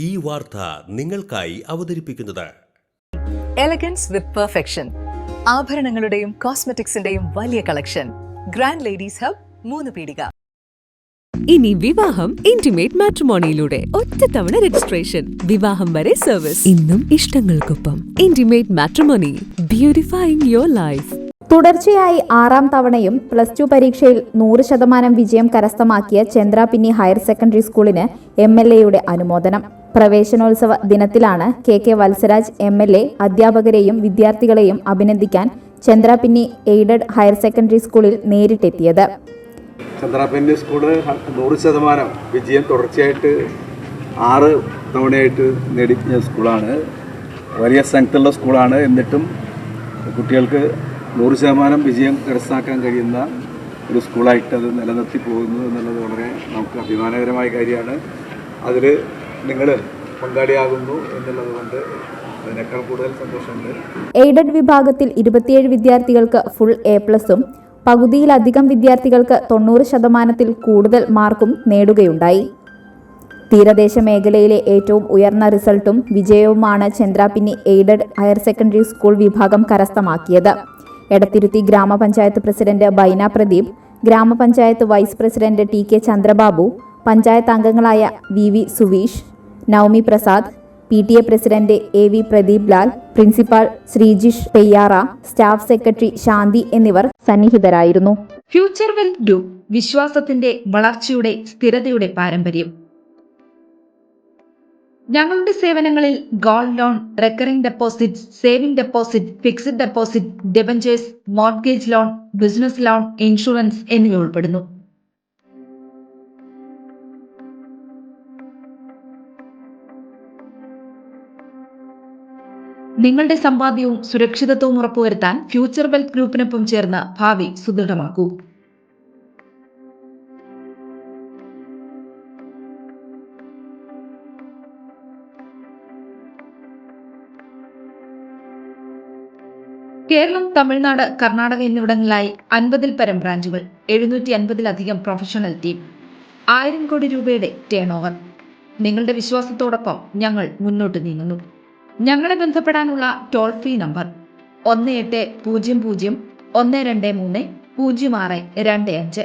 ഈ വാർത്ത നിങ്ങൾക്കായി അവതരിപ്പിക്കുന്നത് എലഗൻസ് വിത്ത് പെർഫെക്ഷൻ, ആഭരണങ്ങളുടെയും കോസ്മെറ്റിക്സിന്റെയും വലിയ കളക്ഷൻ. ഗ്രാൻഡ് ലേഡീസ് ഹബ്, 3 പീടിക. ഇനി വിവാഹം ഇന്റിമേറ്റ് മാട്രിമോണിയിലൂടെ ഒറ്റത്തവണ രജിസ്ട്രേഷൻ, വിവാഹം വരെ സർവീസ്. ഇന്നും ഇഷ്ടങ്ങൾക്കൊപ്പം ഇന്റിമേറ്റ് മാട്രിമോണി, ബ്യൂട്ടിഫൈയിങ് യുവർ ലൈഫ്. തുടർച്ചയായി 6ാം തവണയും +2 പരീക്ഷയിൽ 100% വിജയം കരസ്ഥമാക്കിയ ചന്ദ്രാപിന്നി ഹയർ സെക്കൻഡറി സ്കൂളിന് MLAയുടെ അനുമോദനം. പ്രവേശനോത്സവ ദിനത്തിലാണ് KK വത്സരാജ് MLA അധ്യാപകരെയും വിദ്യാർത്ഥികളെയും അഭിനന്ദിക്കാൻ ചന്ദ്രാപിന്നി എയ്ഡഡ് ഹയർ സെക്കൻഡറി സ്കൂളിൽ നേരിട്ടെത്തിയത്. ചന്ദ്രാപിന്നി സ്കൂള് 100% വിജയം തുടർച്ചയായിട്ട് 6 തവണയായിട്ട് നേടിയ സ്കൂളാണ്. വലിയ സ്ട്രെങ്ത്തുള്ള സ്കൂളാണ്. എന്നിട്ടും കുട്ടികൾക്ക് 100% വിജയം കരസ്ഥമാക്കാൻ കഴിയുന്ന ഒരു സ്കൂളായിട്ട് അത് നിലനിർത്തി പോകുന്നു എന്നുള്ളത് വളരെ നമുക്ക് അഭിമാനകരമായ കാര്യമാണ്. അതിൽ നിങ്ങൾ പങ്കാളിയാകുന്നു എന്നുള്ളത് കൊണ്ട് അതിനേക്കാൾ കൂടുതൽ സന്തോഷമുണ്ട്. എയ്ഡഡ് വിഭാഗത്തിൽ 27 വിദ്യാർത്ഥികൾക്ക് ഫുൾ A+ഉം പകുതിയിലധികം വിദ്യാർത്ഥികൾക്ക് 90%-ത്തിൽ കൂടുതൽ മാർക്കും നേടുകയുണ്ടായി. തീരദേശ മേഖലയിലെ ഏറ്റവും ഉയർന്ന റിസൾട്ടും വിജയവുമാണ് Chandrappinni aided higher secondary school വിഭാഗം കരസ്ഥമാക്കിയത്. എടത്തിരുത്തി ഗ്രാമപഞ്ചായത്ത് പ്രസിഡന്റ് ബൈന പ്രദീപ്, ഗ്രാമപഞ്ചായത്ത് vice president TK Chandrababu, panchayat അംഗങ്ങളായ VV Suveesh, Navami Prasad, PTA president AV Pradeep Lal, principal Sreejish Peyyara, staff secretary Shanthi എന്നിവർ സന്നിഹിതരായിരുന്നു. ഫ്യൂച്ചർ വെൽത്ത് ഗ്രൂപ്പ്, വിശ്വാസത്തിന്റെ വളർച്ചയുടെ സ്ഥിരതയുടെ പാരമ്പര്യം. ഞങ്ങളുടെ സേവനങ്ങളിൽ gold loan, recurring deposit, saving deposit, fixed deposit, debentures, mortgage loan, business loan, insurance എന്നിവ ഉൾപ്പെടുന്നു. നിങ്ങളുടെ സമ്പാദ്യവും സുരക്ഷിതത്വവും ഉറപ്പുവരുത്താൻ ഫ്യൂച്ചർ വെൽത്ത് ഗ്രൂപ്പിനൊപ്പം ചേർന്ന് ഭാവി സുദൃഢമാക്കൂ. കേരളം, തമിഴ്നാട്, കർണാടക എന്നിവിടങ്ങളിലായി 50-ൽ പരം ബ്രാഞ്ചുകൾ, 750-ലധികം പ്രൊഫഷണൽ ടീം, 1000 കോടി രൂപയുടെ ടേൺ ഓവർ. നിങ്ങളുടെ വിശ്വാസത്തോടൊപ്പം ഞങ്ങൾ മുന്നോട്ട് നീങ്ങുന്നു. ഞങ്ങളെ ബന്ധപ്പെടാനുള്ള ടോൾ ഫ്രീ നമ്പർ 1800 123 0625.